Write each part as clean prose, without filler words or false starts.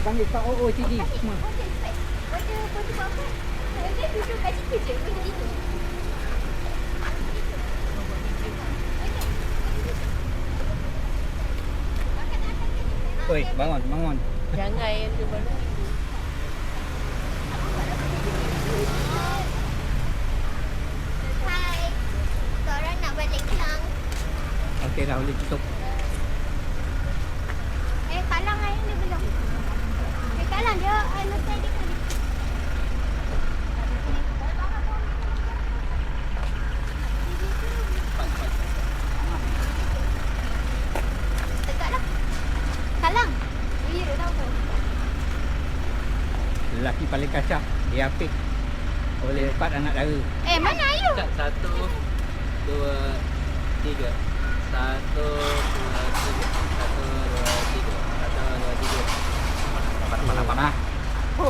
panggil kau OOTD semua. Pada apa? Saya duduk kat situ je. Macam itu. Oi, bangun. Jangan yang tu baru. Hai. Korang nak balik Kelang? Okey, dah boleh tutup. Kalang air ni belum. Kalang dia air tadi tadi. Tegaklah. Kalang. Ya, dah tahu. Lelaki paling kacak, dia apik. Boleh dapat anak dara. Mana Ayu? 1, 2, 3. 1, 2, 3. 1, 2, 3. 1, 2, 3. Panah. Oh.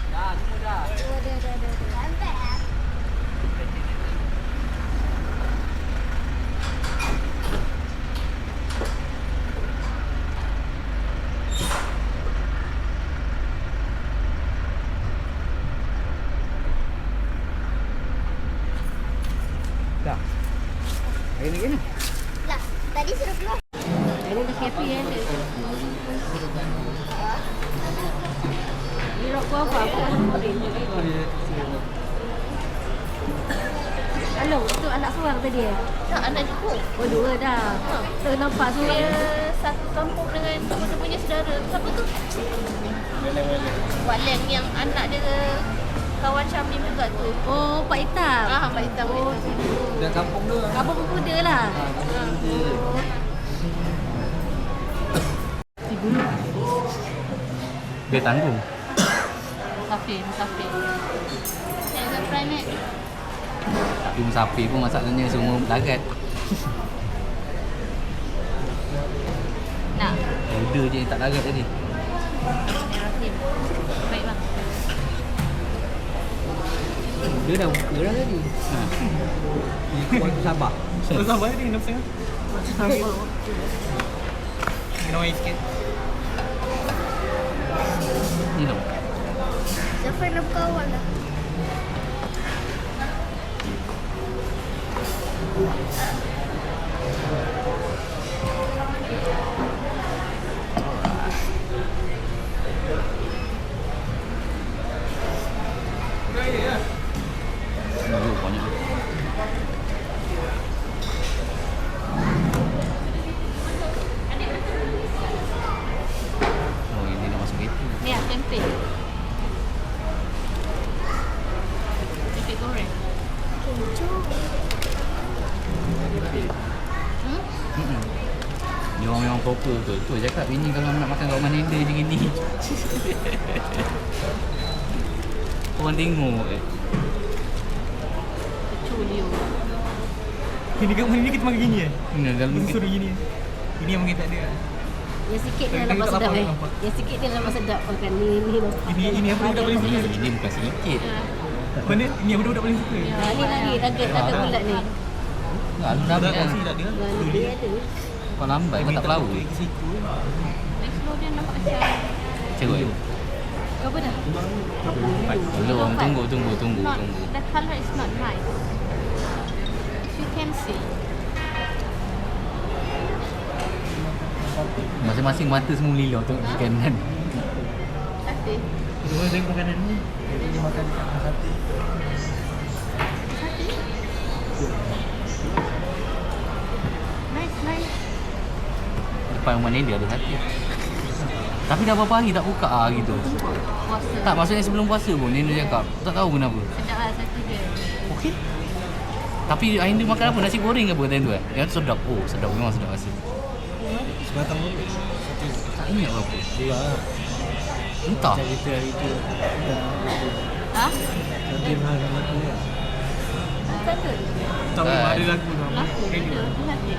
Dah, semua dah. Dah. Sampai ah. Dah. Hari ni gini. Lah, tadi suruh keluar. Ini dah happy kan dia. Ni rok kau apa? Halo, tu anak seorang tadi eh? Tak, anak cukup. Oh, dua dah. Tu nampak Dia seorang. satu kampung dengan dia punya saudara. Siapa tu? Waleng yang anak dia kawan Syamim juga tu. Oh, Pak Hitam. Pak Hitam. Oh, situ. Dah kampung tu. Kampung Pemuda lah. Dia tanggung. Musafir. Saya surprise ni. Tapi musafir pun masalahnya semua larat. Nak. Order je yang tak larat tadi. Rahim. Baik bang. Dia dah buka dah tadi. Ni kuat sabar. Sabar ni 6.5. Kena main sikit. Ni dong. Siapa nak buka awal lah? Banyak. Oh, ini nak masuk itu. Ni ah, tempe. Tempe goreng. Dia orang memang proper tu. Tu cakap bini kalau nak makan kat rumah nenda je gini. Orang tengok Culio. Ini kat mana ni kita makan gini eh? dalam Mesti suruh gini. Ini yang mungkin tak ada. Yang sikit dia Kita lemak tak sedap lapar, eh. nampak. Yang sikit dia lemak sedap makan ni nampak. Ini apa budak paling suka? ini bukan sikit. Mana? Ini apa budak paling suka? Ni lagi nugget bulat ni. Alam Budak kan. nasi tak ada. Ni dia ada. Kau lambat kau tak flower. Ke situ. Next floor dia nampak macam Cerut. kau apa dah? Belum, tunggu. Not, the color is not nice. If you can see. Masing-masing mata semua lila tengok ikan kan. Sate. Dua saya makanan ni. Dia makan sate. Nice. Depan rumah ni dia ada sate. Tapi dah berapa hari tak buka gitu. Puasa. Tak, maksudnya sebelum puasa pun Nina cakap. Tak tahu kenapa. Sedap lah sate dia. Okey. Tapi Ainda makan apa? Nasi goreng ke apa time tu Yang tu sedap. Oh, sedap memang sedap rasa. Sebatang dulu. Tak ingat berapa. Dua lah. Entah. Kita itu. Ha? Dia mahal lagu ni. Satu. Tak memang ada lagu tu. Laku. Sate.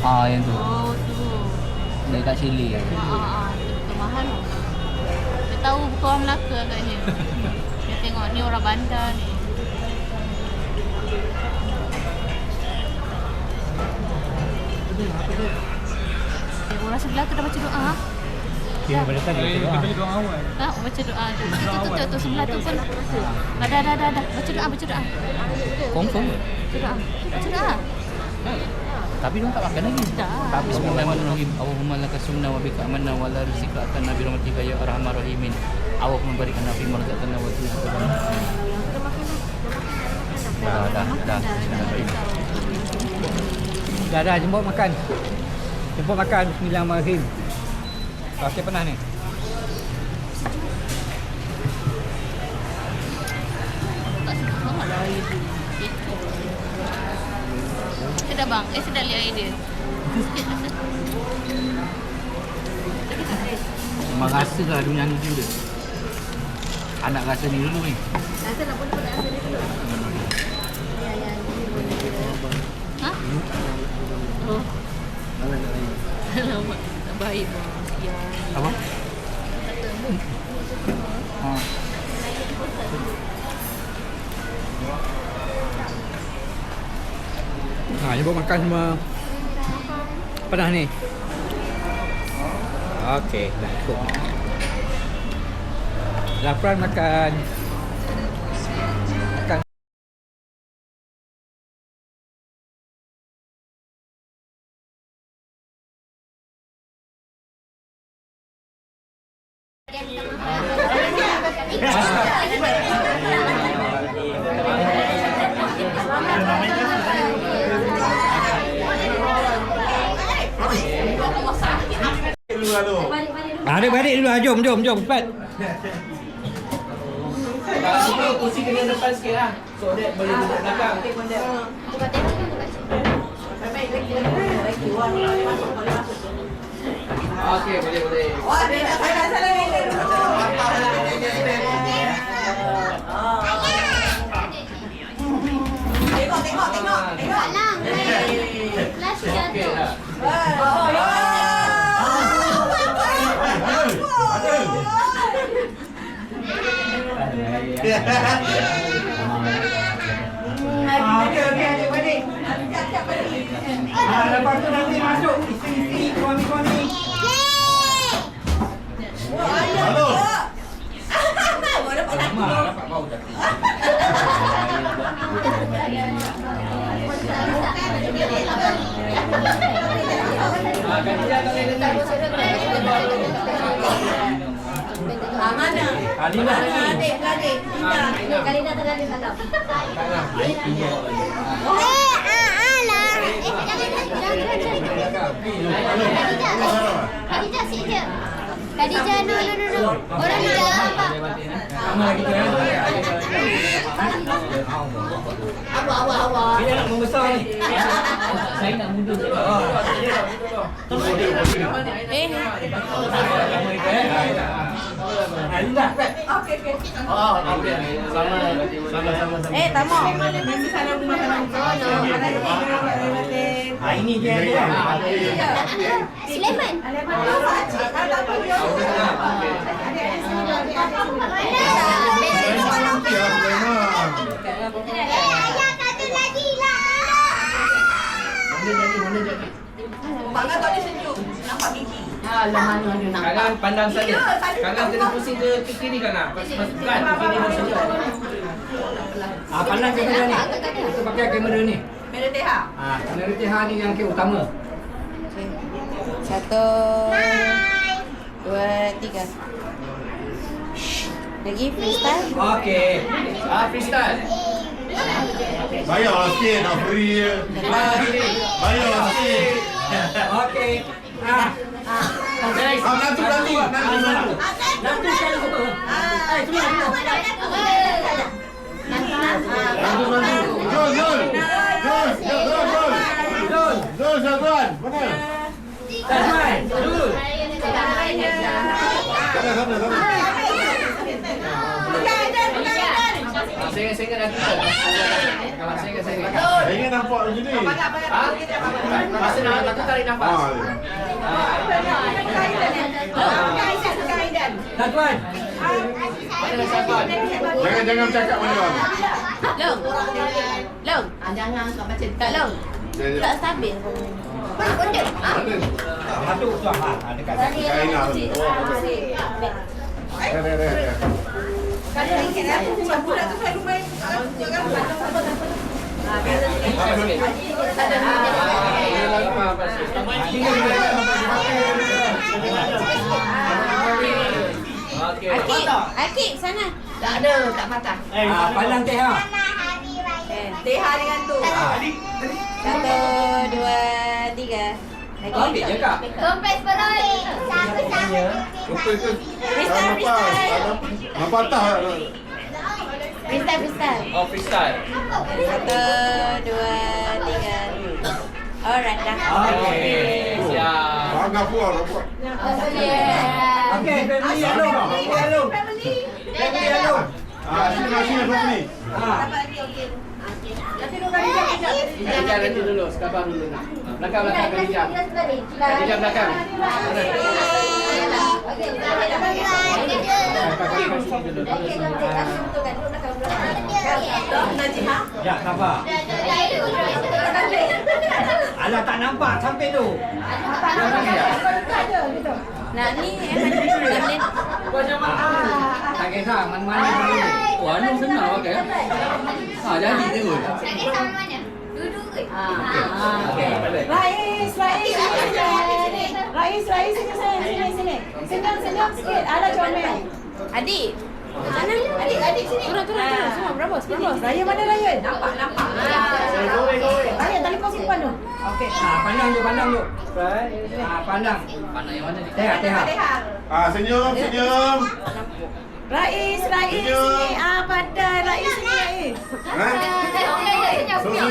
Yang tu. Oh, tu. Dari kat Chile. Itu betul mahal. Dia tahu bukan orang Melaka agaknya. Dia tengok ni orang bandar ni. Orang sebelah tu dah baca doa. Kira pada tadi Kita beli doa awal. Ha, baca doa tu. Tu sebelah tu pun. Dah. Baca doa. Confirm ke? Baca doa. Baca doa. Tapi dia tak makan lagi. Dah. Tapi bismillahirrahmanirrahim. Allahumma laka sumna wa bika amanna wa la rizika akan nabi rahmatika ya arhamar rahimin. Allahumma barikan nabi marzaqana wa tu'ala. Dah. Bismillahirrahmanirrahim. Dah, jemput makan. Bismillahirrahmanirrahim. Okey, pernah ni. Tak sangat lah air tu. Sedap bang. Sedap lihat air dia. Memang rasa lah dunia ni dulu. Anak rasa ni dulu ni. Rasa nak pun rasa dia dulu. Ha? Oh. Alamak. Tak baik bang. Ya. Apa? Jemput makan semua. Pernah ni. Okey, dah cukup. Zafran makan. Balik dulu. Jom cepat. Kalau kursi kena depan sikit lah. So that boleh duduk belakang. Okey, boleh. Tengok. Alang. Flash jatuh. Adik-adik. Lepas tu nanti masuk isteri-isteri, suami-suami. Halo. Dapat bau dah. Mana? Alina lagi. Adik. Kalina tengah di dalam. Khadijah, sit je. Khadijah, no. Orang ni jalan apa? Sama lagi tu. Awak. Bila nak membesar ni. Saya nak mundur je. Alina. Okey. Oh, okey. Sama. Tamu. Mesti salam makanan. Ini dia dia. Sulaiman. Ayah kata lagi lah. Mana jadi? Bangga tak ada sejuk. Nampak gigi. Kanan pandang saja. Kanan kena pusing ke kiri kanan. Bukan, kiri pun sejuk. Pandang kamera ni. Kita pakai kamera ni. Merah TH. Kamera TH ni yang utama. 1, 2, 3. Lagi freestyle. Okey. Freestyle. Bayar sikit nak free je. Bayar sikit. Okey. Nanti. Nanti sekali satu. Zul, Syazwan. Mana? Syazwan. Dulu. Sana. Saya nak kita. Saya. Saya ingin nampak macam ni. Masa nak tarik nafas. Syazwan. Mana Syazwan? Jangan cakap mana. Long. Jangan kau baca. Tak long. Tak stabil. Benda. Mana? Satu tuan lah. Dekat. Kain lah. Akik sana. Tak ada, tak patah. Pandang teh ha. TH dengan tu. 1, 2, 3. Ambil je kak. Kompres beroleh. Sama-sama. Freestyle, freestyle. Apa patah? Freestyle, freestyle. Oh, freestyle. 1, 2, 3. Alright dah. Okey, siap. Bangga puas, puas. Okey, family hello. Hello. Family hello. Sini family. Khadijah nanti dulu, sekarang dulu nak. Belakang Khadijah. Khadijah belakang. Ya, sabar. Alah tak nampak sampai tu. Nak ni mana? Tak kisah, mana-mana boleh. Oh, anu senang pakai. Jadi terus. Lagi sama mana? Duduk ke? Rais sini sini. Senang sikit. Ala comel. Adik. Mana? Adik sini. Turun. Semua berabos. Raya mana Raya? Nampak. Raya tali kau simpan tu. Okey. Pandang tu. Pandang. Pandang yang mana ni? Teh. Senyum. Rais sini. Pandai Rais sini. Senyum.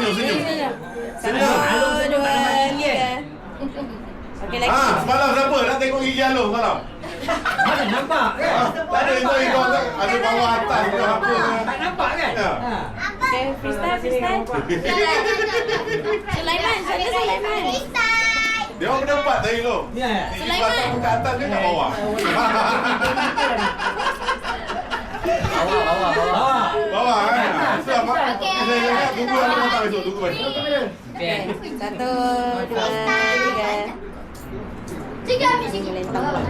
1, 2, 3. Okey lagi. Semalam siapa nak tengok gigi Along semalam? Mana nampak kan? Tak ada ikut ada bawah atas ke apa. Tak nampak kan? Ya. Okey, freestyle. Sulaiman. Dia orang berdebat tadi tu. Ya. Gigi belakang ke atas ke kat bawah? Bawah. Bawah kan? So, saya cakap tunggu aku datang esok. Tunggu balik. Okey. 1, 2, 3. Tiga habis sikit. Oh,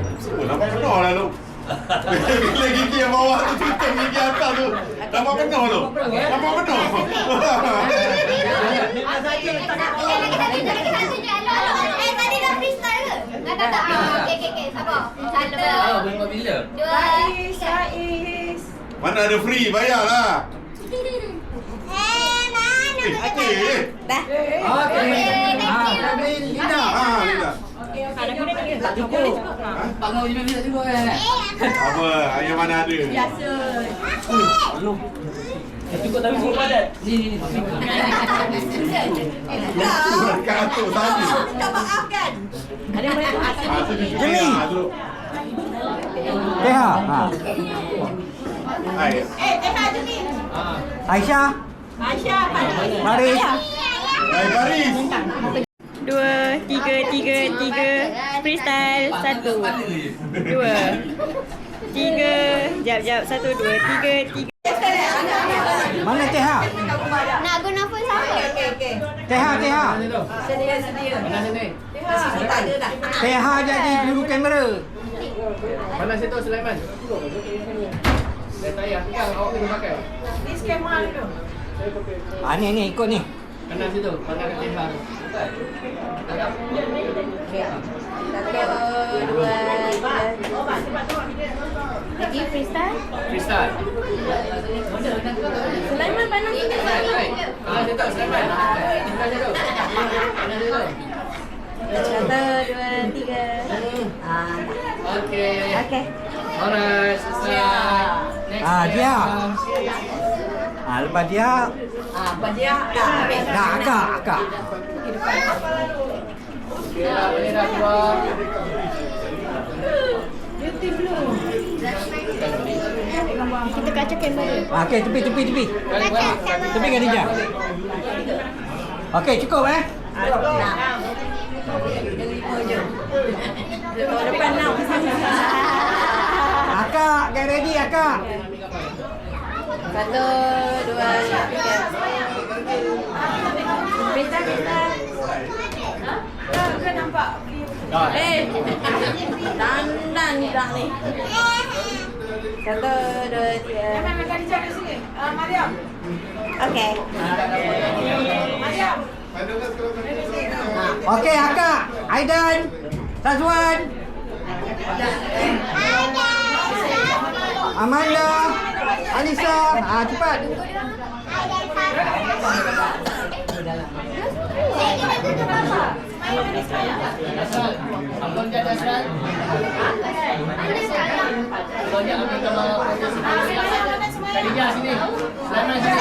nampak penuh lah tu. Bila gigi yang bawah tu tutup gigi atas tu. Nampak penuh tu. Nampak penuh. Tadi dah freestyle ke? Tak. Okey. Sabar. Oh, berapa bila? 2. Rais. Mana ada free, bayar lah. Mana? Dah. Okey. Family Lina. Lila. Tak cukup. Pak Ngau je minta juga kan? Apa? Yang mana ada? Cukup tapi cukup padat. Ni. Dekat atuk tadi. Minta maaf kan? Ada yang boleh Jeli. Teh ha. Hai. TH tu ni. Aisyah. Mari. Hai Paris. 2, 3. Freestyle. 1, 2, 3. Jap. 1, 2, 3. Mana Teh ha? Nak guna phone siapa? Teh ha. Sedia. Mana sini? Tak ada dah. Teh ha jadi juru kamera. Mana situ Sulaiman? Saya tayar. Pegang awak kena pakai. Ni skema dulu. Ni ikut ni. Mana situ? Mana kat Teh. 1, 2, 3. Lagi freestyle. Freestyle. Sulaiman pandang sini. Mana situ Sulaiman? Mana situ? 1, 2, 3. Okey. Alright, selesai. Next. Dia. Lepas dia. Dah akak. Okey dah, boleh dah keluar. Kita kaca kamera. Okey, tepi. Tepi Khadijah. Okey, cukup Depan 6. Akak, get ready akak. 1, 2, 3. Freestyle. Dandan budak ni. 1, 2, 3. Mariam. Okey. Mariam. Okey, Akak, Aidan, Tazwan, Amanda, Alisa. Cepat. Abang dia Dasran. Abang dia ambil gambar foto sini. Khadijah sini. Selama sini.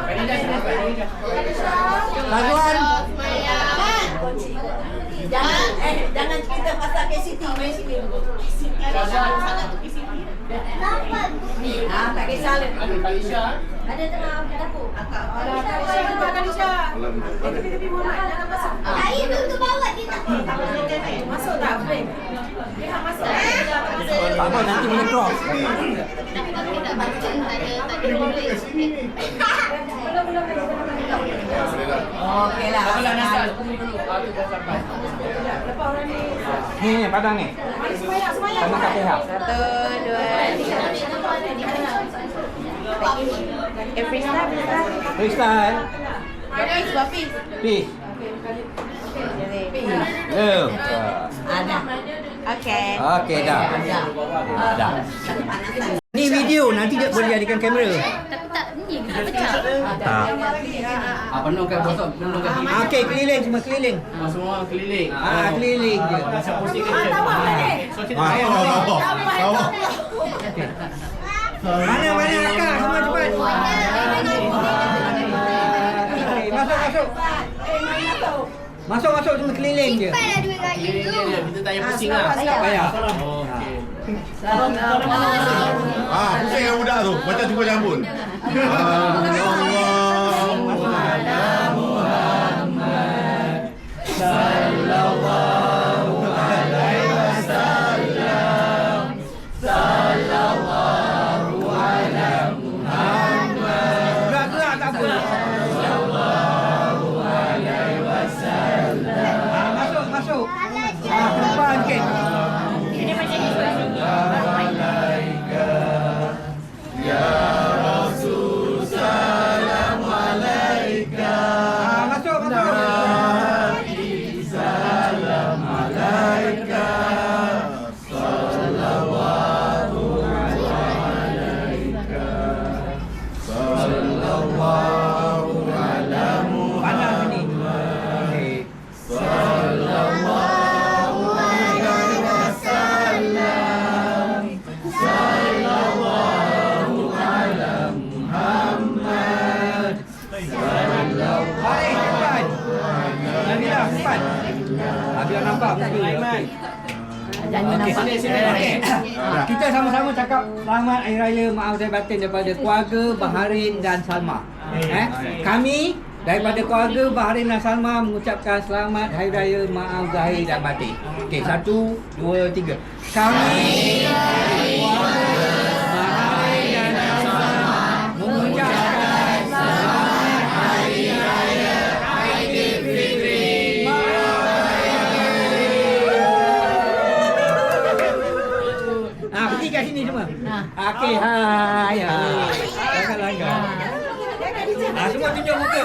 Khadijah sini. Tazwan. Jangan kita pasal KCT main sini. Tak kisah lah. Ada Khadijah. Ada tengah dapur. Air tu bawa dia tak. Masuk tak? Boleh. Tak apa, nanti boleh cross. Okey lah. Apalah Nasal. Kumpul dulu. Aku dah sampai. Ni, padang ni. Sama kat pihak. 1, 2, 3. Freestyle. Freestyle. Bapis. Peace. Love. Ada. Okey. Okey, dah. Dah. Ni video, nanti dia boleh jadikan kamera. Tapi tak ni kita pecah. Tak. Penuhkan bosok. Penuhkan TV. Okey, keliling, semua keliling. Semua keliling. Keliling je. Macam posting kerja. So kita Awak. Mana Akak, semua cepat. Okey, masuk. Masuk semua keliling je. Pada duit raya tu. Kita tak payah pusing lah. Tak payah. Okey. Pusing yang budak tu. Macam cuba jambul. Gerak tak apa. Masuk. Depan sikit. Masuk. Pandang sini. Okey. Baik, cepat. Nabila, cepat. Nabila nampak muka. Okey. Okey. Kita sama-sama cakap selamat Hari Raya Maaf Zahir Batin daripada keluarga Baharin dan Salma. Kami daripada keluarga Baharin dan Salma mengucapkan selamat Hari Raya Maaf Zahir dan Batin. Okey, 1, 2, 3. Kami keluarga Baharin dan Salma mengucapkan selamat Hari Raya Aidilfitri. Pergi kat sini semua. Okey, hai. Jangan langgar. Semua tunjuk muka.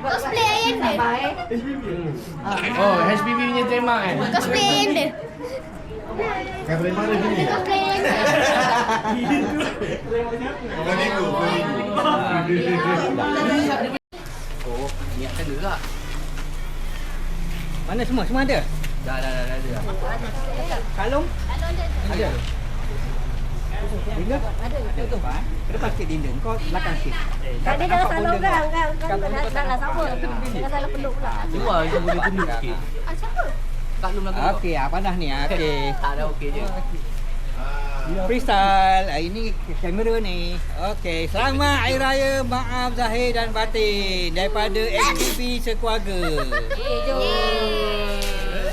Cosplay Ayan dia. Oh, HPV punya tema kan? Cosplay Ayan dia. Kamera mana sini? Cosplay Ayan dia. Oh, niatkan juga. Mana semua? Semua ada? Dah ada. Kalung? Ada. Dinda? Ada. Ke depan sikit Dinda. Kau belakang sikit. Tadi dah salah orang kan. Kan salah siapa? Jangan salah peluk pula. Cuba kita boleh tunduk sikit. Siapa? Tak belum lagi. Okey, panas ni. Okey. Tak ada okey je. Freestyle. Ini kamera ni. Okey, selamat Hari Raya Maaf Zahir dan Batin daripada SPP sekeluarga. Jom.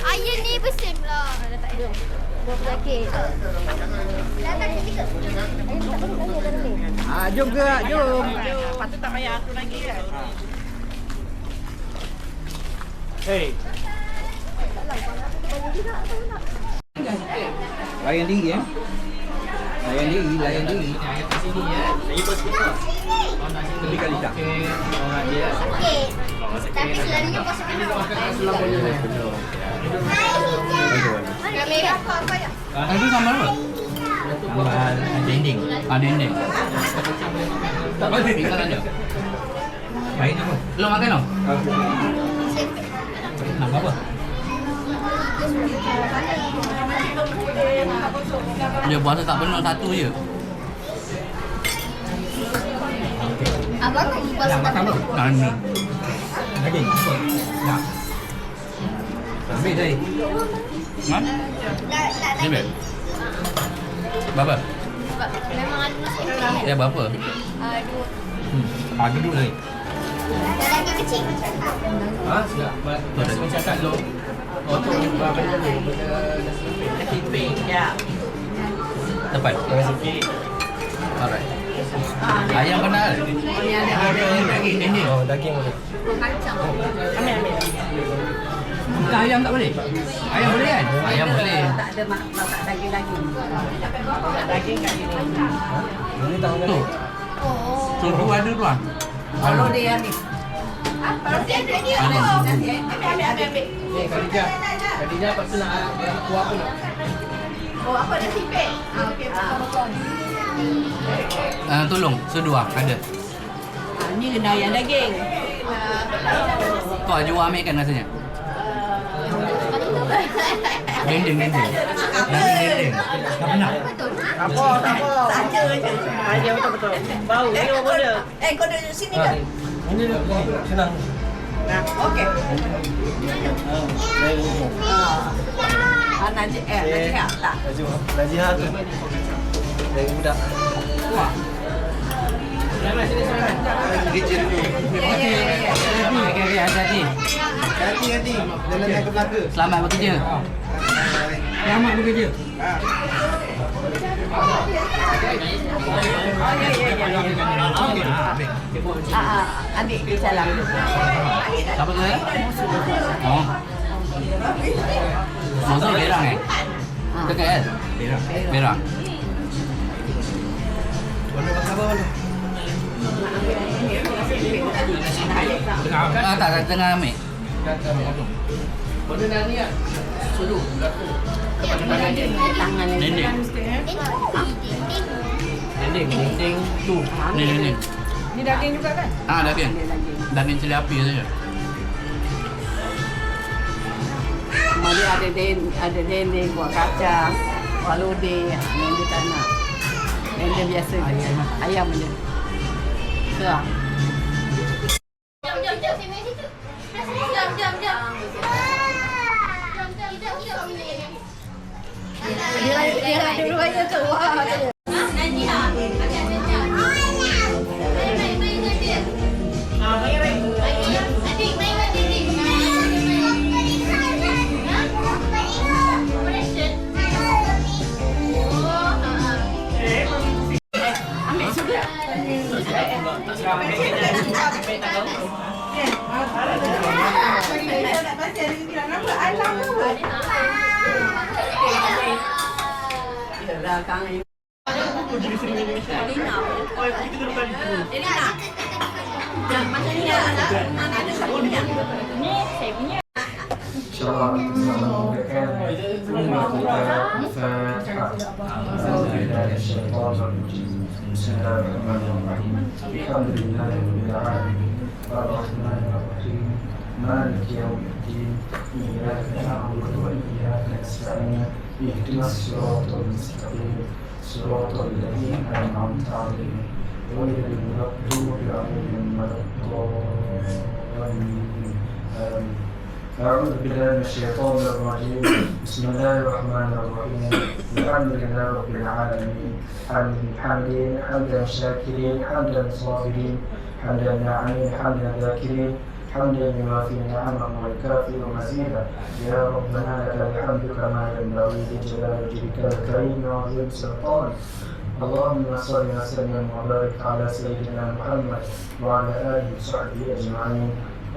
Ayan ni bersim lah. Dah tak ada. Dah sakit. Dah tak ketiga. Ayan tak perlu tanya dah ni. Jom ke? Jom. Lepas tu tak payah atur lagi kan. Hey. Layan diri Layan diri. Berikan lidah. Okey. Tapi selalunya bos penuh. Kamera apa ya? Itu sambal apa? Sambal dendeng. Dendeng. Tak boleh. Tinggal aja. Baik apa? Lo makan lo? Nak apa? Dia puasa tak penuh satu je. Abang lagi bos Nak makan apa? Nani. Daging. Nak. Ambil tadi. Ha? Ni bet. Berapa? Memang ada nasi. Ya berapa? Dua. Duduk tadi. Lagi kecil. Ha? Sudah. Macam cakap lo. Otok Ya. Tepat. Alright. Ayam benar. Daging ini. Oh, daging boleh. Ambil. Bukan ayam tak boleh? Ayam boleh kan? Ayam boleh. Tak ada masak daging-daging. Daging kat sini. Ini tak boleh. Tu. Oh. Sudu ada tu ah. Kalau dia ambil. Kalau dia ambil. Khadijah pasal nak kuah apa nak? Oh, apa dah sipit? Okey, potong. Tolong sudu ah ada. Ni kena ayam daging. Kau jual ambil kan rasanya? Dendeng. Daging dendeng. Tak pernah. Apa? Saja je. Aja betul. Bau dia boleh. Kau duduk sini kan? Ini senang. Nah, okey. Najib tak? Najihah tu. Dari budak. Wah. Sini. Kitchen tu. Okey, hati-hati. Hati. Jangan nak ke belakang. Selamat bekerja. Selamat bekerja. Adik di salam. Apa tu? Oh. Masuk berang Dekat kan? Berang. Boleh makan apa boleh? Tak tengah ambil. Boleh dah ni ah. Sudu. Tangan Dendeng. Dendeng tu. Ni. Ni daging juga kan? Daging. Daging cili api saja. Mari ada dendeng, buah kacang, buah lodeh, yang dia tak nak. Yang dia biasa je. Ayam je. Dah. Jom. Sini situ. Jom. Dia dulu aja tu. Wah. Najihah. Najihah. Main dia. Adik main dia. Ambil sudah. Dah kangen. Macam ni ada satu ni. Ni saya punya. InsyaAllah kita menggunakan Bismillahirrahmanirrahim. Alhamdulillahirabbil alamin. Arrahmanirrahim. Maliki yaumiddin. Iyyaka na'budu wa iyyaka nasta'in. Ihdinas siratal mustaqim. Siratal ladzina an'amta 'alaihim ghairil maghdubi 'alaihim waladdallin. Amin. أعوذ بالله من الشيطان الرجيم بسم الله الرحمن الرحيم الحمد لله رب العالمين حمدا شاكرين حمدا صابرين حمدا ناعمين حمدا ذاكرين حمدا يوافي نعمه ويكافئ مزيدا يا ربنا لك الحمد كما ينبغي لجلال وجهك الكريم وعظيم سلطانك اللهم صل وسلم وبارك على سيدنا محمد وعلى آله وصحبه أجمعين.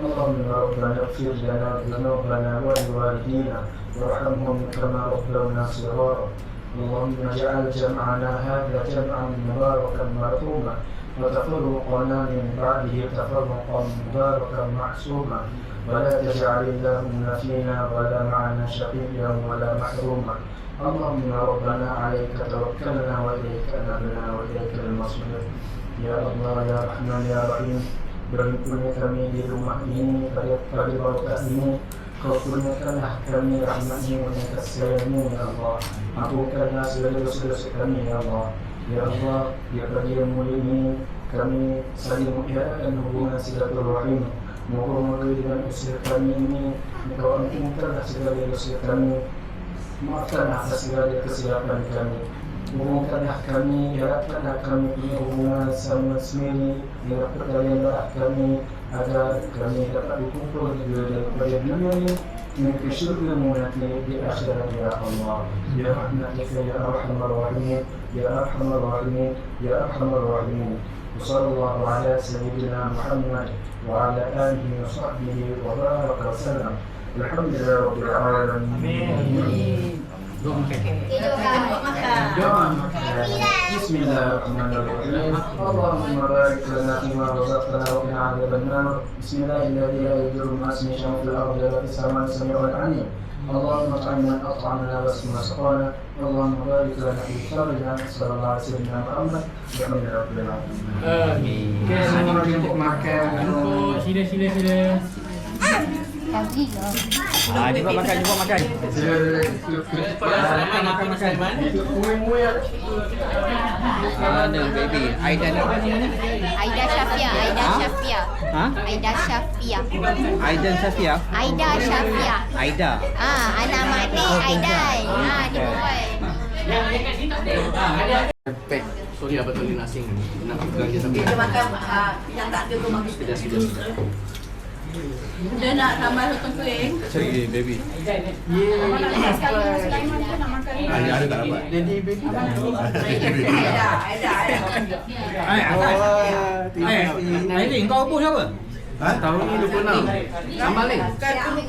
اللهم ربنا اغفر لنا ذنوبنا ولوالدينا وارحمهم كما ربونا صغارا. اللهم اجعل جمعنا هذا جمعا مباركا مرحوما وتفرقنا من بعده تفرقا مباركا معصوما ولا تجعل اللهم فينا ولا معنا شقيا ولا محروما. اللهم ربنا عليك توكلنا وإليك أنبنا وإليك المصير. Ya Allah, Ya Rahman, Ya Rahim, beri kurnia kami di rumah ini pada berkat ini. Kau kurniakanlah kami rahmat-Mu dan kasih-Mu, Ya Allah. Ampunkanlah segala dosa-dosa kami, Ya Allah. Ya Allah, di pagi yang mulia ini kami saling mengiakan hubungan silaturahim. Moga-moga dengan usaha kami ini Engkau ampunkanlah segala dosa kami. Maafkanlah atas segala kesilapan kami. Hubungkanlah kami, harapkanlah kami punya hubungan sama sendiri. Harapkanlah kami agar kami dapat berkumpul daripada dunia ini menuju syurga-Mu nanti di akhirat, Ya Allah. Ya Rahmatika Ya Arhamar Rahimin, Ya Arhamar Rahimin, Ya Arhamar Rahimin. Wassallallahu ala sayyidina Muhammad wa ala alihi wa sahbihi wa baraka wa sallam. Alhamdulillah Rabbil Alamin. Amin. Doa makan. Doa makan. Bismillahirrahmanirrahim. Allahumma barik lana fima razaqtana wa qina adzaban nar. Bismillahirrahmanirrahim. La yadurru ma ismihi shay'un fil ardi wa fis samai samii'un 'alim. Allahumma at'imna at'amna wa asqina saqana. Allahumma barik lana fi sharrina sallallahu alaihi wasallam Muhammad. Alhamdulillah rabbil alamin. Okey, semua untuk makan. Sila. Dia buat makan, makan. Ada baby. Aida apa namanya? Aida Syafia. Ha? Aida Syafia. Aidan Safia. Aida. Anak mati Aidan. Dia buat. Pek. Sorry apa tu Lina Singh. Nak pegang je tapi. Dia makan yang tak ada tu makan. Sudah. Dia nak tambah sotong kering. Cari baby. Ada tak dapat? Jadi baby. Ada. Aidin, kau rebus apa? Tahun ni 26. Sambal ni.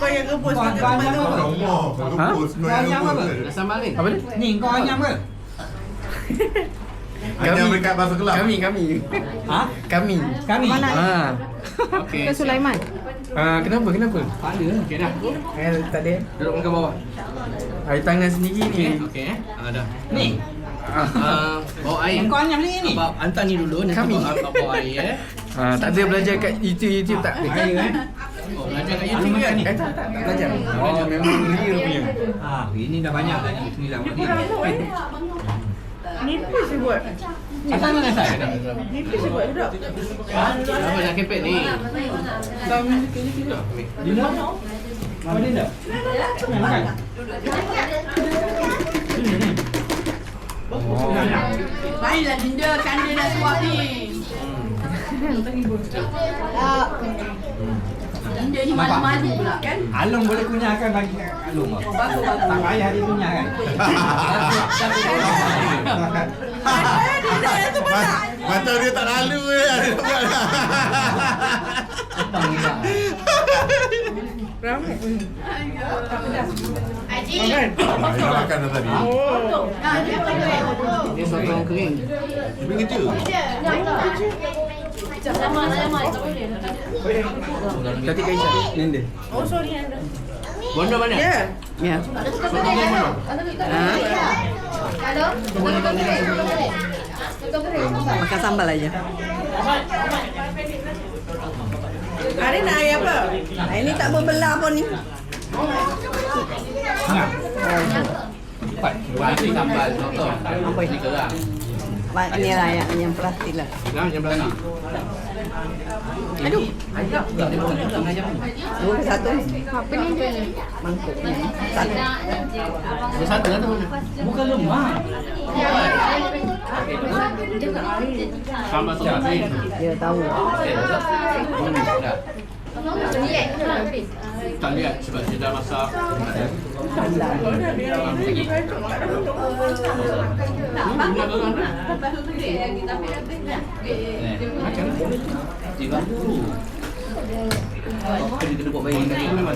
Kau yang rebus Kau anyam apa? Kau anyam apa? Nak sambal ni. Apa ni? Ni kau anyam ke? Anyam dekat bahasa Kelang. Kami. Ha? Kami. Okey. Ke Sulaiman. Kenapa? Ada. Okey dah. Tak ada. Duduk muka bawah. Air tangan sendiri ni. Okey. Dah. Ni. Bawa air. Kau anyam ni. Abang hantar ni dulu nanti Kami. bawa air Tak ada belajar kat YouTube tak. Air Oh, belajar kat YouTube kan? Tak belajar. Oh, memang real punya. Ini dah banyak dah ni. Bismillah. Nipis dia buat. Asal mana saya? Nipis dia buat duduk. Apa nak kepek ni? Dinda? Apa Dinda? Makan. Baiklah Dinda, kan dia nak suap ni. Dinda ni malu-malu pula kan? Alung boleh kunyahkan bagi Alung. Bagus. Tak payah dia kunyahkan. Dinda tu pula. Macam dia tak lalu Haji. Dia makan dah tadi. Dia sotong kering. Dia kecil. Kaki Kaisha. Nende. Oh sorry Anda. Bondo mana? Ya. Sotong mana? Makan sambal aja. Hari nak air apa? Ini tak berbelah pun ni. Bagi sambal sotong. Apa ini kerang? Ini lah yang plastik lah. Kerang yang belakang. Aduh. Dua ke satu? Apa ni dia? Mangkuk ni. Satu. Satu lah tu. Bukan lemah. Sambal sotong kering. Dia tahu. Dah. Tak lihat sebab saya dah masak.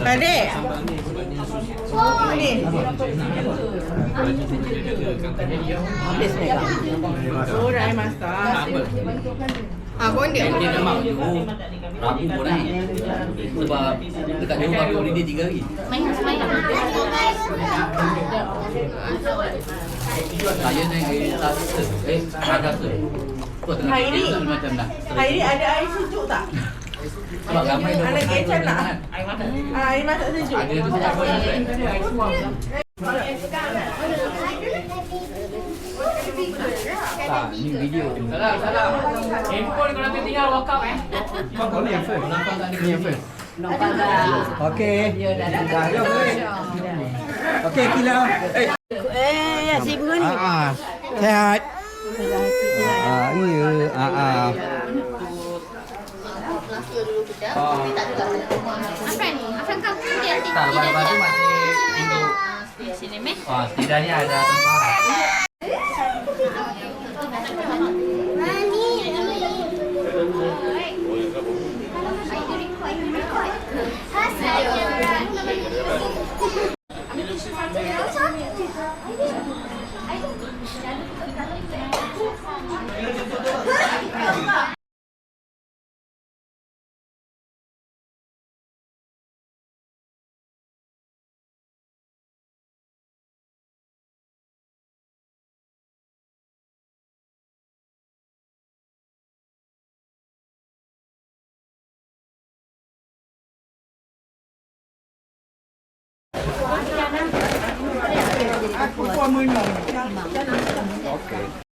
Adik. Ni. Habis ni. Oh, dah masak. Kau dia. Dia nak mak tu Rabu pun naik. Sebab dekat Johor aku holiday 3 hari. Saya naik air Selasa. Selasa. Hari ni. Macam dah. Hari ni ada air sejuk tak? Sebab ramai dah. Anak kecil nak. Air masak sejuk. Ada tu tak boleh. Tak, ni video. Salah. Handphone kau nanti tinggal walk out Kau ni yang first. Nampak tak ni yang first? Okey. Dah jom. Okey, Kila. Ya, si bunga ni. Sehat. Iya. Afran kau dia Tak, lepas tu masih untuk sini meh. setidaknya ada tempat. Aku pun menang. Okey.